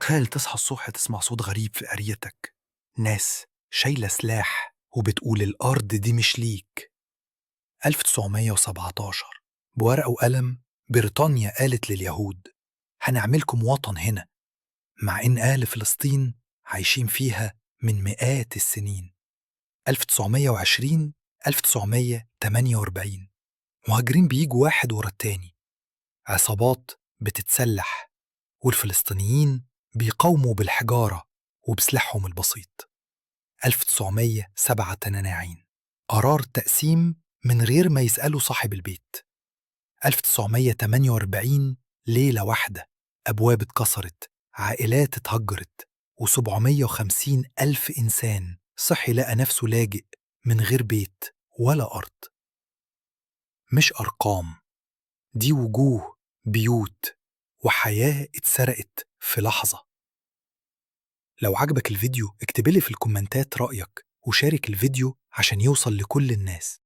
تخيل تصحى الصبح تسمع صوت غريب في قريتك، ناس شايلة سلاح وبتقول الأرض دي مش ليك. 1917 بورقة وقلم بريطانيا قالت لليهود هنعملكم وطن هنا، مع إن أهل فلسطين عايشين فيها من مئات السنين. 1920 1948 مهاجرين بيجوا واحد ورا التاني، عصابات بتتسلح، والفلسطينيين بيقاوموا بالحجارة وبسلاحهم البسيط. 1947 قرار تقسيم من غير ما يسألوا صاحب البيت. 1948 ليلة واحدة أبواب اتكسرت، عائلات اتهجرت، و750 ألف إنسان صحي لقى نفسه لاجئ من غير بيت ولا أرض. مش أرقام، دي وجوه، بيوت، وحياة اتسرقت في لحظة. لو عجبك الفيديو اكتبلي في الكومنتات رأيك وشارك الفيديو عشان يوصل لكل الناس.